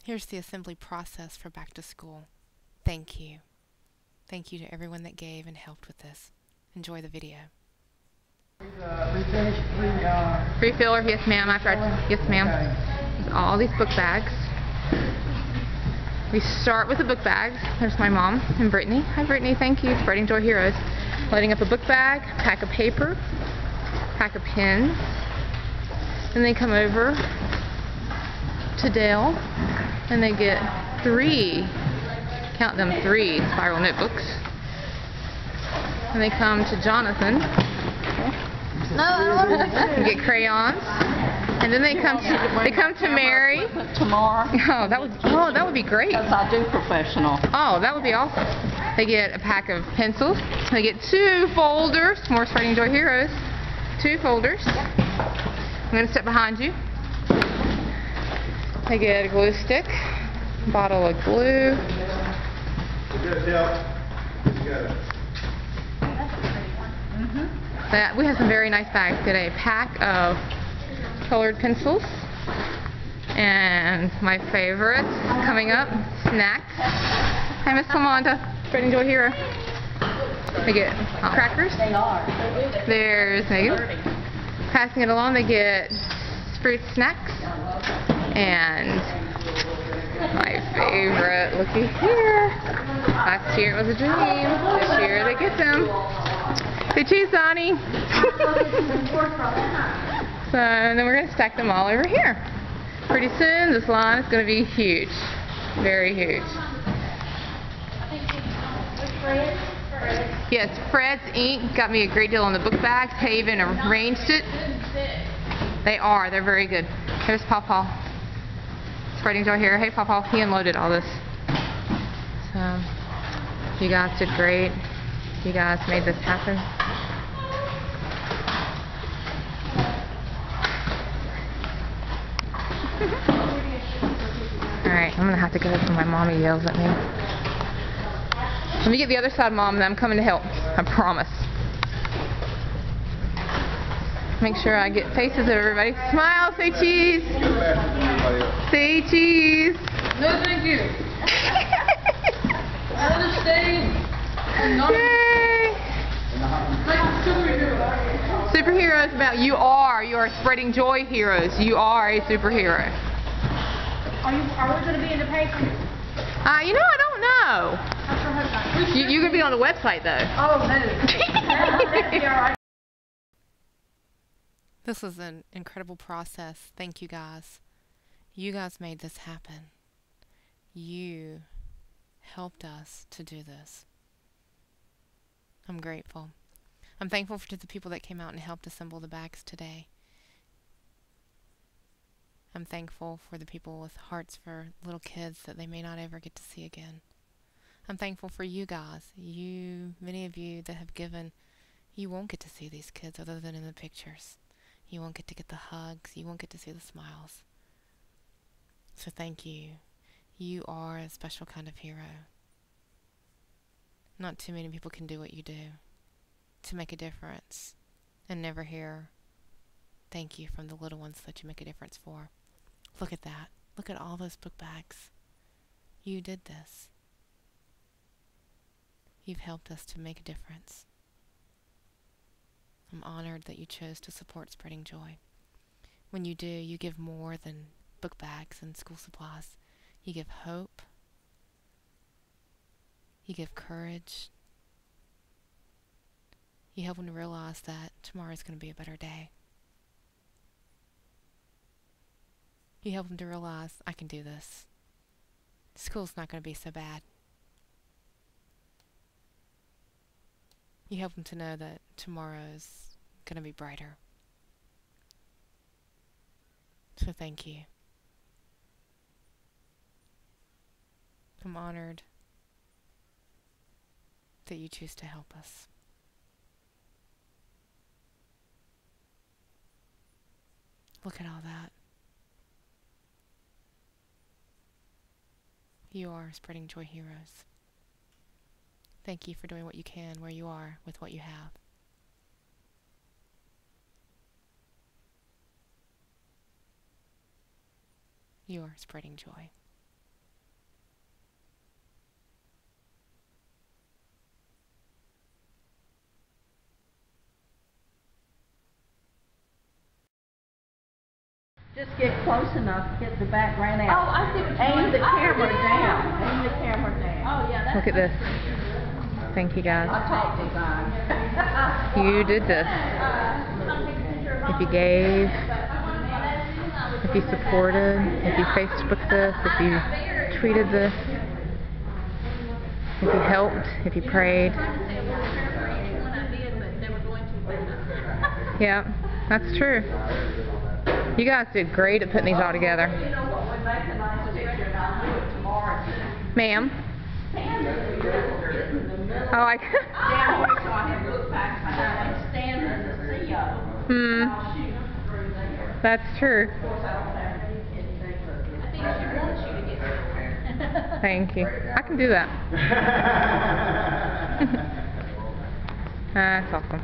Here's the assembly process for back to school. Thank you. Thank you to everyone that gave and helped with this. Enjoy the video. Refiller, yes ma'am. Yes ma'am. All these book bags. We start with the book bags. There's my mom and Brittany. Hi Brittany, thank you. Spreading Joy Heroes. Loading up a book bag, pack of paper, pack of pens. Then they come over to Dale and they get 3, count them 3 spiral notebooks. And they come to Jonathan and get crayons. And then they come to Mary. Tomorrow. Oh, that would be great. Because I do professional. Oh, that would be awesome. They get a pack of pencils. They get 2 folders. More Spreading Joy Heroes. 2 folders. I'm going to step behind you. They get a glue stick, a bottle of glue. We have some very nice bags. Get a pack of colored pencils. And my favorite coming up, snacks. Hi, Miss Clamanda, Spreading Joy Hero. They get crackers. There's Megan. Passing it along, they get fruit snacks. And my favorite, looky here. Last year it was a dream. This year they get them. Say cheese, Donnie. So, and then we're going to stack them all over here. Pretty soon, this line is going to be huge. Very huge. Yes, Fred's Ink got me a great deal on the book bags. They even arranged it. They are. They're very good. Here's Pawpaw. Spreading Joy here. Hey, Pawpaw. He unloaded all this. So, you guys did great. You guys made this happen. Alright, I'm going to have to go before my mommy yells at me. Let me get the other side, Mom, and then I'm coming to help. I promise. Make sure I get faces of everybody. Smile, say cheese. Say cheese. No, thank you. I want to stay. Yay! Superheroes about you are Spreading Joy Heroes. You are a superhero. Are we going to be in the paper? You know, I don't know. You're going to be on the website though. Oh, no. This was an incredible process. Thank you guys. You guys made this happen. You helped us to do this. I'm grateful. I'm thankful to the people that came out and helped assemble the bags today. I'm thankful for the people with hearts for little kids that they may not ever get to see again. I'm thankful for you guys. Many of you that have given, you won't get to see these kids other than in the pictures. You won't get to get the hugs. You won't get to see the smiles. So thank you. You are a special kind of hero. Not too many people can do what you do to make a difference and never hear thank you from the little ones that you make a difference for. Look at that. Look at all those book bags. You did this. You've helped us to make a difference. I'm honored that you chose to support Spreading Joy. When you do, you give more than book bags and school supplies. You give hope. You give courage. You help them to realize that tomorrow is going to be a better day. You help them to realize, I can do this. School's not going to be so bad. You help them to know that tomorrow's going to be brighter. So thank you. I'm honored that you choose to help us. Look at all that. You are Spreading Joy Heroes. Thank you for doing what you can where you are with what you have. You are Spreading Joy. Just get close enough, get the background out. Oh, I see what you're Aim the doing. Oh, camera yeah. down. Aim the camera down. Oh, yeah, that's. Look at this. Thank you guys. I taught design. You did this. If you gave, if you supported, if you Facebooked this, if you tweeted this, if you helped, if you prayed. Yeah, that's true. You guys did great at putting these all together. You know what, we make a nice picture and I'll do it tomorrow too. Ma'am? Stand in the middle. Oh, I Down here so I can look back behind and stand in the sea of them. Hmm, I'll shoot through there. that's true. Of course, I don't have anything but. I think she wants you to get there. Thank you. I can do that. That's awesome.